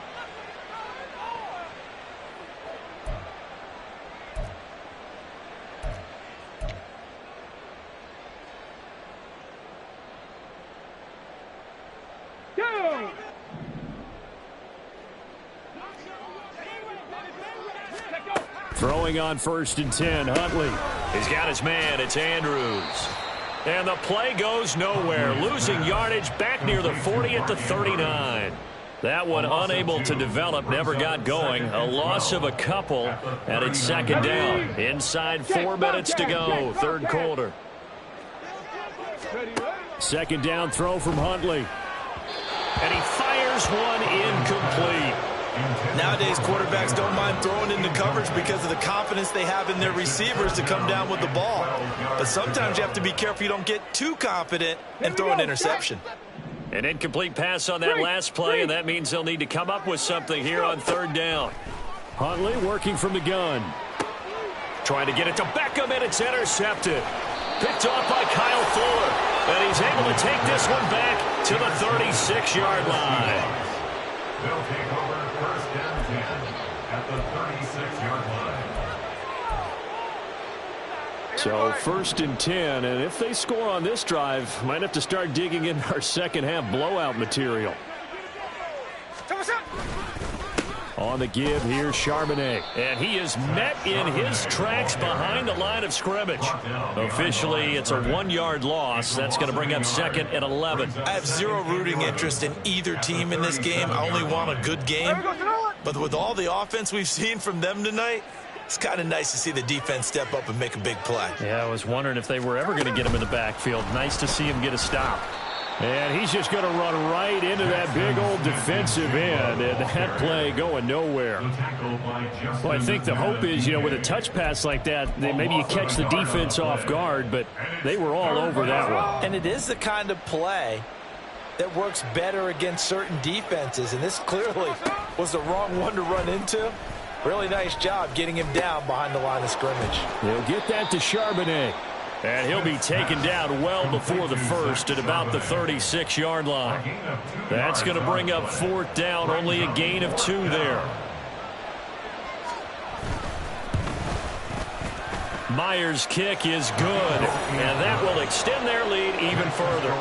Throwing on 1st and 10, Huntley. He's got his man. It's Andrews. And the play goes nowhere. Losing yardage back near the 40 at the 39. That one unable to develop, never got going. A loss of a couple, and it's 2nd down. Inside 4 minutes to go, 3rd quarter. 2nd down throw from Huntley. And he fires one incomplete. Nowadays, quarterbacks don't mind throwing into coverage because of the confidence they have in their receivers to come down with the ball. But sometimes you have to be careful you don't get too confident and throw an interception. An incomplete pass on that last play, and that means they'll need to come up with something here on third down. Huntley working from the gun. Trying to get it to Beckham, and it's intercepted. Picked off by Kyle Fuller. And he's able to take this one back to the 36-yard line. They'll take over first and 10 at the 36-yard line. So first and 10, and if they score on this drive, might have to start digging in our second half blowout material. On the give, here's Charbonnet. And he is met in his tracks behind the line of scrimmage. Officially, it's a 1-yard loss. That's going to bring up second and 11. I have zero rooting interest in either team in this game. I only want a good game. But with all the offense we've seen from them tonight, it's kind of nice to see the defense step up and make a big play. Yeah, I was wondering if they were ever going to get him in the backfield. Nice to see him get a stop. And he's just going to run right into that big old defensive end, and that play going nowhere. Well, I think the hope is, with a touch pass like that, maybe you catch the defense off guard, but they were all over that one. And it is the kind of play that works better against certain defenses, and this clearly was the wrong one to run into. Really nice job getting him down behind the line of scrimmage. They'll get that to Charbonnet. And he'll be taken down well before the first at about the 36-yard line. That's going to bring up fourth down, only a gain of 2 there. Myers' kick is good, and that will extend their lead even further.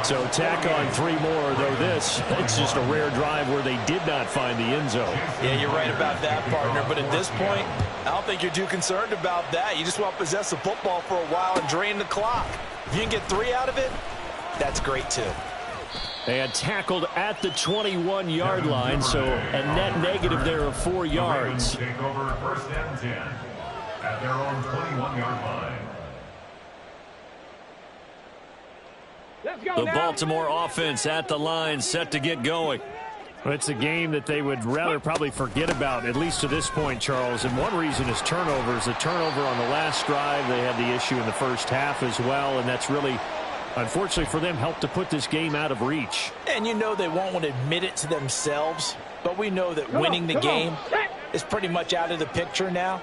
So tack on 3 more, though it's just a rare drive where they did not find the end zone. Yeah, you're right about that, partner. But at this point, I don't think you're too concerned about that. You just want to possess the football for a while and drain the clock. If you can get 3 out of it, that's great, too. And tackled at the 21-yard line, so a net negative there of 4 yards. Take over first and 10 at their own 21-yard line. The Baltimore offense at the line, set to get going. Well, it's a game that they would rather probably forget about, at least to this point, Charles. And one reason is turnovers. The turnover on the last drive, they had the issue in the first half as well, and that's really, unfortunately for them, helped to put this game out of reach. And they won't want to admit it to themselves, but we know that winning the game is pretty much out of the picture now.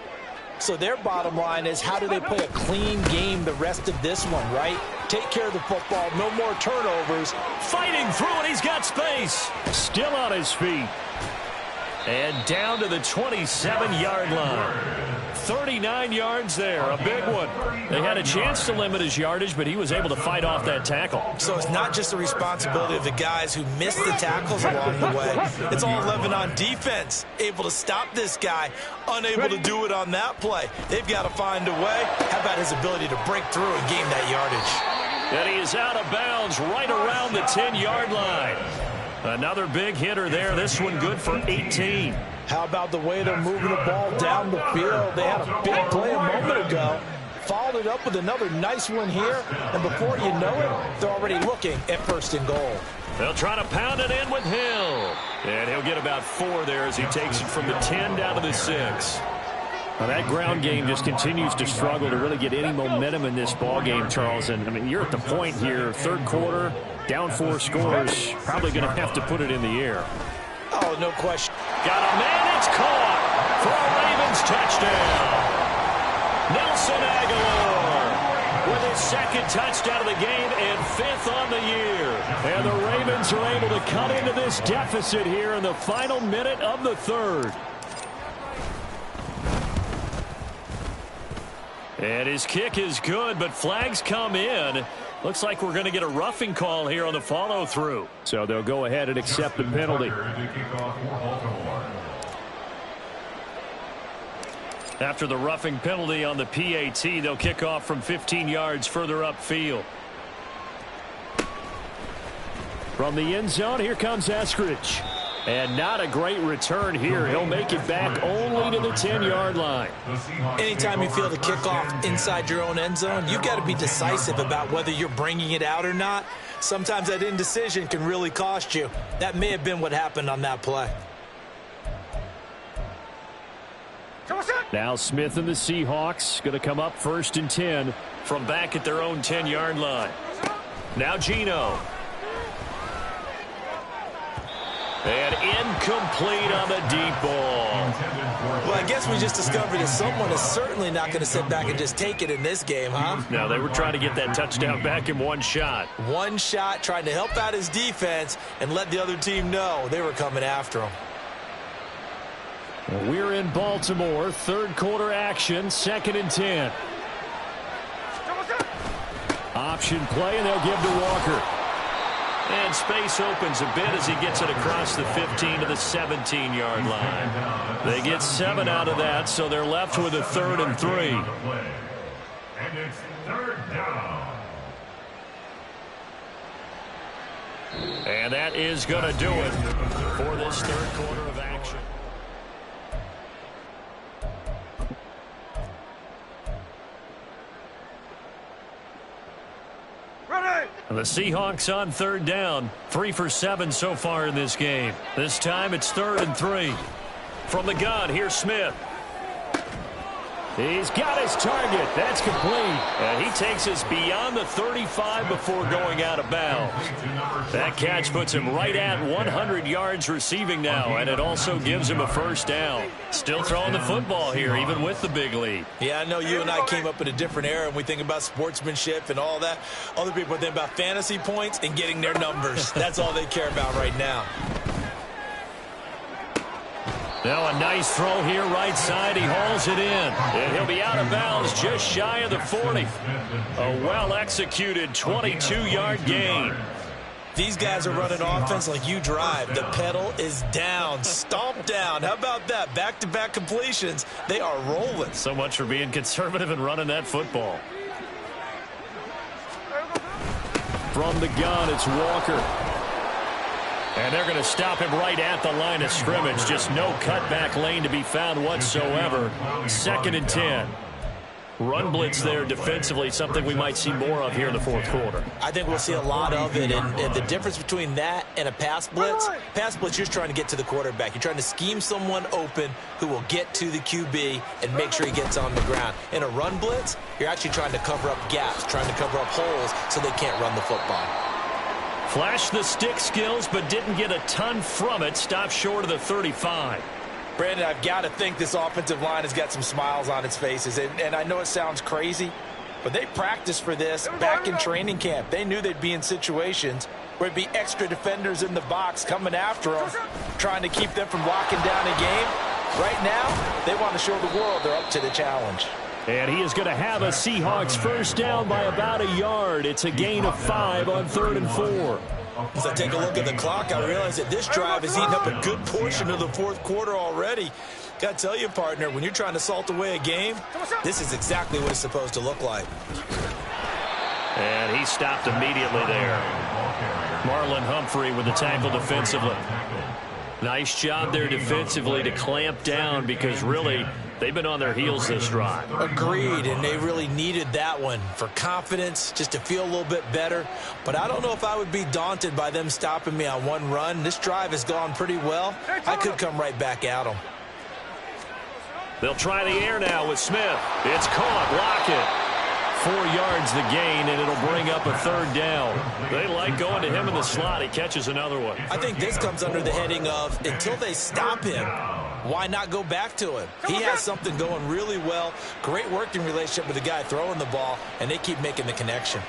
So their bottom line is, how do they play a clean game the rest of this one, right? Take care of the football, no more turnovers. Fighting through it, he's got space. Still on his feet. And down to the 27-yard line. 39 yards there, a big one. They had a chance to limit his yardage, but he was able to fight off that tackle. So it's not just the responsibility of the guys who missed the tackles along the way. It's all 11 on defense, able to stop this guy, unable to do it on that play. They've got to find a way. How about his ability to break through and gain that yardage? And he is out of bounds right around the 10-yard line. Another big hitter there. This one good for 18. How about the way they're moving the ball down the field? They had a big play a moment ago. Followed it up with another nice one here. And before you know it, they're already looking at first and goal. They'll try to pound it in with Hill. And he'll get about 4 there as he takes it from the 10 down to the 6. Well, that ground game just continues to struggle to really get any momentum in this ball game, Charles. And, I mean, you're at the point here, third quarter, down 4 scores, probably going to have to put it in the air. Oh, no question. Got a man, it's caught for a Ravens touchdown. Nelson Aguilar with his second touchdown of the game and 5th on the year. And the Ravens are able to cut into this deficit here in the final minute of the third. And his kick is good, but flags come in. Looks like we're going to get a roughing call here on the follow-through. So they'll go ahead and accept the penalty. After the roughing penalty on the PAT, they'll kick off from 15 yards further upfield. From the end zone, here comes Eskridge. And not a great return here. He'll make it back only to the 10-yard line. Anytime you feel the kickoff inside your own end zone, you've got to be decisive about whether you're bringing it out or not. Sometimes that indecision can really cost you. That may have been what happened on that play. Now Smith and the Seahawks going to come up 1st and 10 from back at their own 10-yard line. Now Geno. And incomplete on the deep ball. Well, I guess we just discovered that someone is certainly not going to sit back and just take it in this game, huh? No, they were trying to get that touchdown back in one shot. One shot, trying to help out his defense and let the other team know they were coming after him. We're in Baltimore. 3rd quarter action. 2nd and 10. Option play, and they'll give to Walker. And space opens a bit as he gets it across the 15 to the 17-yard line. They get 7 out of that, so they're left with a 3rd and 3. And it's 3rd down. And that is going to do it for this 3rd quarter of action. The Seahawks on 3rd down. 3 for 7 so far in this game. This time it's 3rd and 3. From the gun, here's Smith. He's got his target. That's complete. And he takes us beyond the 35 before going out of bounds. That catch puts him right at 100 yards receiving now, and it also gives him a 1st down. Still throwing the football here, even with the big lead. Yeah, I know you and I came up in a different era, and we think about sportsmanship and all that. Other people think about fantasy points and getting their numbers. That's all they care about right now. Now a nice throw here right side. He hauls it in. And he'll be out of bounds just shy of the 40. A well-executed 22-yard gain. These guys are running offense like you drive. The pedal is down. Stomp down. How about that? Back-to-back completions. They are rolling. So much for being conservative and running that football. From the gun, it's Walker. And they're going to stop him right at the line of scrimmage. Just no cutback lane to be found whatsoever. 2nd and 10. Run blitz there defensively, something we might see more of here in the 4th quarter. I think we'll see a lot of it. And the difference between that and a pass blitz, you're just trying to get to the quarterback. You're trying to scheme someone open who will get to the QB and make sure he gets on the ground. In a run blitz, you're actually trying to cover up gaps, trying to cover up holes so they can't run the football. Flashed the stick skills, but didn't get a ton from it. Stopped short of the 35. Brandon, I've got to think this offensive line has got some smiles on its faces. And I know it sounds crazy, but they practiced for this back in training camp. They knew they'd be in situations where it'd be extra defenders in the box coming after them, trying to keep them from locking down a game. Right now, they want to show the world they're up to the challenge. And he is going to have a Seahawks 1st down by about a yard. It's a gain of 5 on 3rd and 4. As I take a look at the clock, I realize that this drive has eaten up a good portion of the 4th quarter already. Got to tell you, partner, when you're trying to salt away a game, this is exactly what it's supposed to look like. And he stopped immediately there. Marlon Humphrey with the tackle defensively. Nice job there defensively to clamp down because really they've been on their heels this drive. Agreed, and they really needed that one for confidence, just to feel a little bit better. But I don't know if I would be daunted by them stopping me on one run. This drive has gone pretty well. I could come right back at them. They'll try the air now with Smith. It's caught. Lockett. 4 yards the gain, and it'll bring up a 3rd down. They like going to him in the slot. He catches another one. I think this comes under the heading of until they stop him, why not go back to him? He has something going really well. Great working relationship with the guy throwing the ball, and they keep making the connection.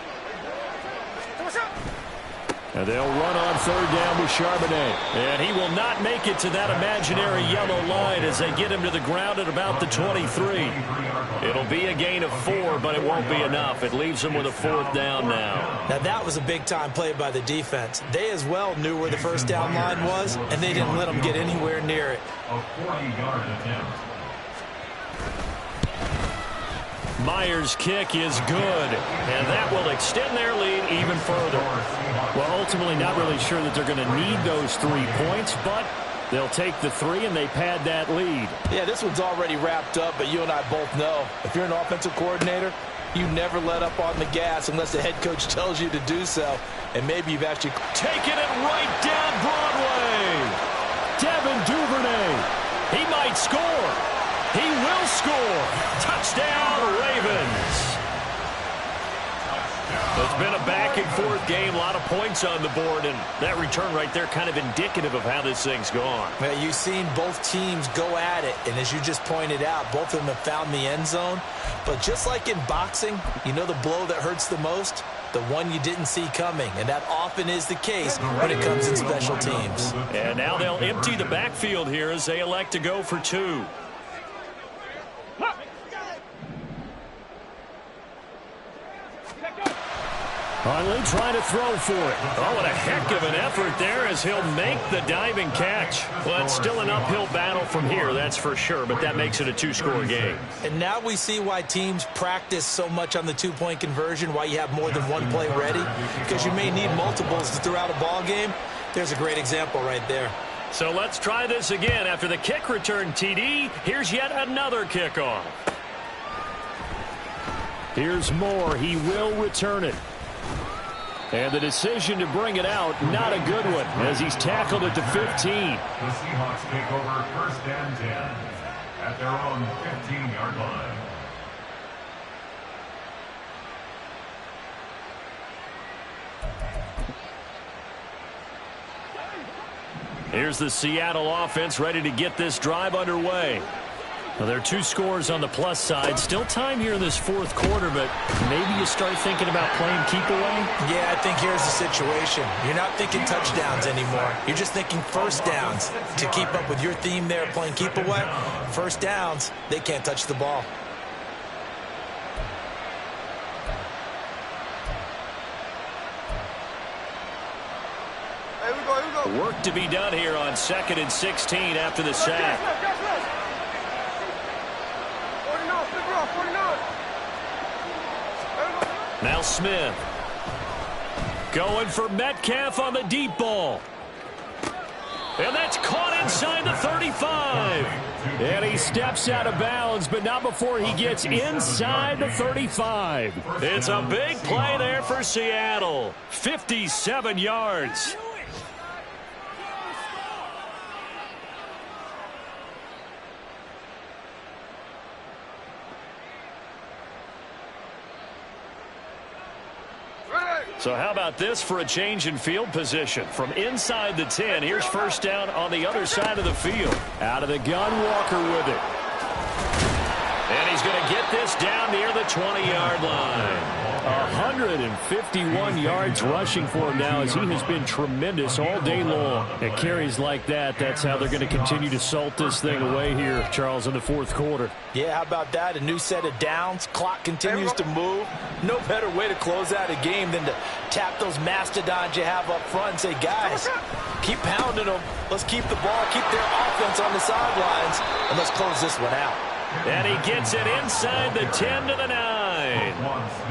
And they'll run on 3rd down with Charbonnet. And he will not make it to that imaginary yellow line as they get him to the ground at about the 23. It'll be a gain of 4, but it won't be enough. It leaves him with a 4th down now. Now, that was a big-time play by the defense. They as well knew where the 1st down line was, and they didn't let them get anywhere near it. A 40-yard attempt. Myers' kick is good, and that will extend their lead even further. Well, ultimately not really sure that they're going to need those 3 points, but they'll take the 3 and they pad that lead. Yeah, this one's already wrapped up, but you and I both know if you're an offensive coordinator, You never let up on the gas unless the head coach tells you to do so. And maybe you've actually taken it right down Broadway. Devin Duvernay. He might score. He will score. Touchdown, Ravens. It's been a back-and-forth game, a lot of points on the board, and that return right there kind of indicative of how this thing's gone. Well, you've seen both teams go at it, and as you just pointed out, both of them have found the end zone. But just like in boxing, you know the blow that hurts the most? The one you didn't see coming, and that often is the case when it comes in special teams. And now they'll empty the backfield here as they elect to go for two. Huntley trying to throw for it. Oh, what a heck of an effort there as he'll make the diving catch. Well, it's still an uphill battle from here, that's for sure, but that makes it a two-score game. And now we see why teams practice so much on the two-point conversion, why you have more than one play ready, because you may need multiples to throw out a ball game. There's a great example right there. So let's try this again. After the kick return TD, here's yet another kickoff. Here's Moore. He will return it. And the decision to bring it out, not a good one, as he's tackled at the 15. The Seahawks take over 1st and 10 at their own 15-yard line. Here's the Seattle offense ready to get this drive underway. Well, there are two scores on the plus side. Still time here in this fourth quarter, but maybe you start thinking about playing keep away? Yeah, I think here's the situation. You're not thinking touchdowns anymore. You're just thinking first downs. To keep up with your theme there, playing keep away, first downs, they can't touch the ball. Work to be done here on 2nd and 16 after the sack. Now Smith. Going for Metcalf on the deep ball. And that's caught inside the 35. And he steps out of bounds, but not before he gets inside the 35. It's a big play there for Seattle. 57 yards. So how about this for a change in field position? From inside the 10, here's first down on the other side of the field. Out of the gun, Walker with it. And he's going to get this down near the 20-yard line. 151 yards rushing for him now as he has been tremendous all day long. At carries like that, that's how they're going to continue to salt this thing away here, Charles, in the fourth quarter. Yeah, how about that? A new set of downs. Clock continues to move. No better way to close out a game than to tap those mastodons you have up front and say, guys, keep pounding them. Let's keep the ball, keep their offense on the sidelines, and let's close this one out. And he gets it inside the 10 to the 9.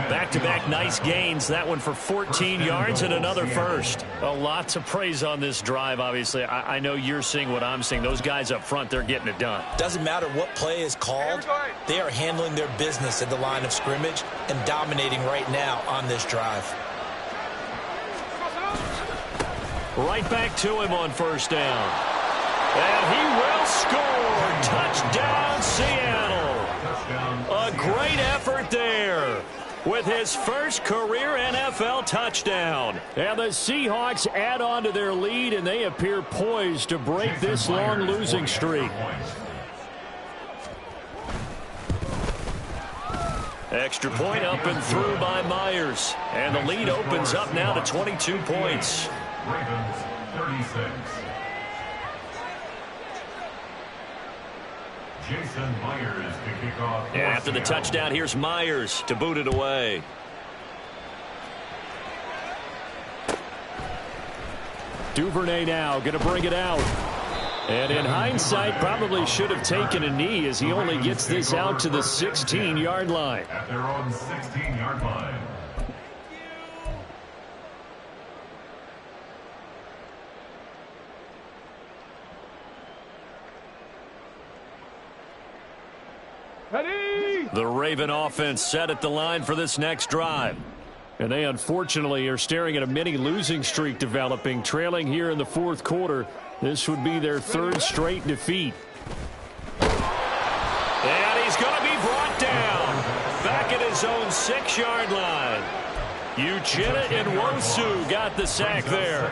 Back-to-back nice gains. That one for 14 yards and another first. A lot to praise on this drive, obviously. I know you're seeing what I'm seeing. Those guys up front, they're getting it done. Doesn't matter what play is called. They are handling their business at the line of scrimmage and dominating right now on this drive. Right back to him on first down. And he will score. Touchdown, Seattle. A great effort there with his first career NFL touchdown. And the Seahawks add on to their lead, and they appear poised to break this long losing streak. Extra point up and through by Myers. And the lead opens up now to 22 points. Ravens 36. Jason Myers to kick off. And after the touchdown, here's Myers to boot it away. Duvernay now going to bring it out. And in hindsight, probably should have taken a knee as he only gets this out to the 16-yard line. At their own 16-yard line. The Raven offense set at the line for this next drive. And they unfortunately are staring at a mini losing streak developing, trailing here in the fourth quarter. This would be their third straight defeat. And he's going to be brought down back at his own 6-yard line. Uchenna Nwosu got the sack there.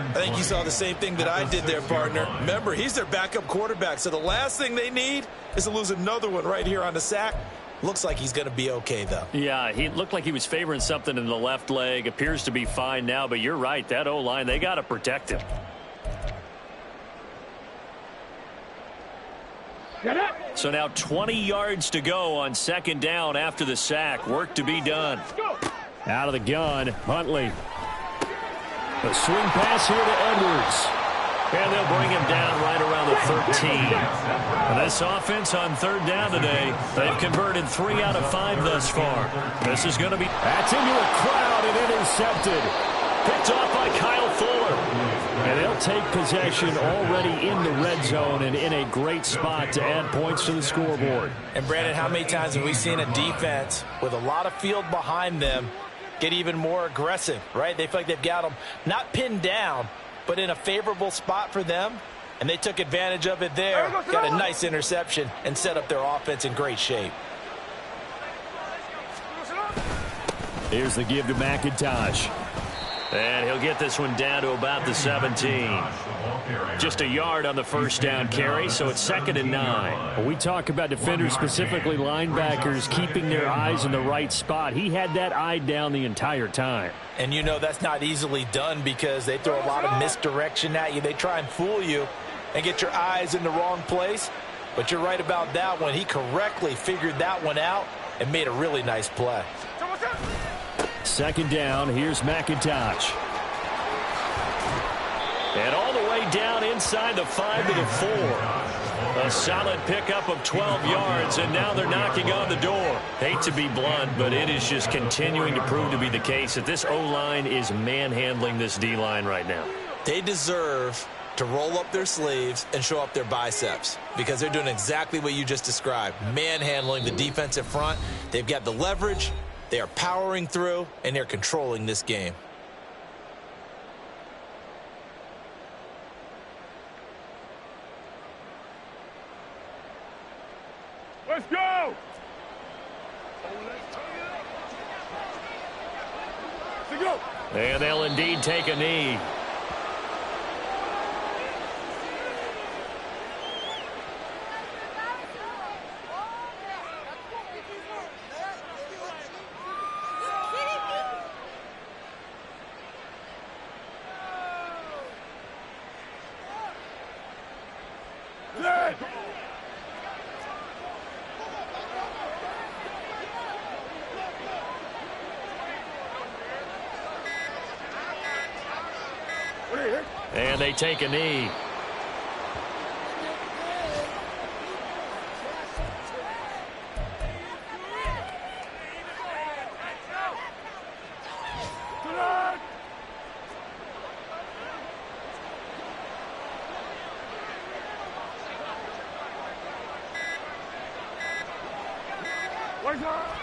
I think you saw the same thing that I did there, partner. Remember, he's their backup quarterback, so the last thing they need is to lose another one right here on the sack. Looks like he's going to be okay, though. Yeah, he looked like he was favoring something in the left leg. Appears to be fine now, but you're right. That O-line, they got to protect him. So now 20 yards to go on second down after the sack. Work to be done. Out of the gun, Huntley. A swing pass here to Edwards. And they'll bring him down right around the 13. And this offense on third down today, they've converted 3 out of 5 thus far. This is going to be... That's into a crowd and intercepted. Picked off by Kyle Fuller. And they'll take possession already in the red zone and in a great spot to add points to the scoreboard. And, Brandon, how many times have we seen a defense with a lot of field behind them get even more aggressive, right? They feel like they've got them not pinned down, but in a favorable spot for them, and they took advantage of it there. Got a nice interception and set up their offense in great shape. Here's the give to McIntosh. And he'll get this one down to about the 17. Just a yard on the first down carry, so it's 2nd and 9. When we talk about defenders, specifically linebackers, keeping their eyes in the right spot. He had that eye down the entire time. And you know that's not easily done because they throw a lot of misdirection at you. They try and fool you and get your eyes in the wrong place. But you're right about that one. He correctly figured that one out and made a really nice play. Second down, here's McIntosh. And all the way down inside the 5 to the 4. A solid pickup of 12 yards, and now they're knocking on the door. Hate to be blunt, but it is just continuing to prove to be the case that this O-line is manhandling this D-line right now. They deserve to roll up their sleeves and show up their biceps because they're doing exactly what you just described, manhandling the defensive front. They've got the leverage. They are powering through, and they're controlling this game. Let's go! Let's go! And they'll indeed take a knee. And they take a knee.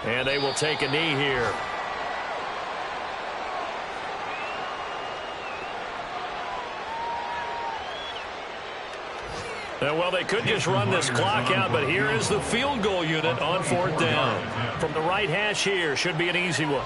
And they will take a knee here. Well, they could just run this clock out, but here is the field goal unit on 4th down. From the right hash here, should be an easy one.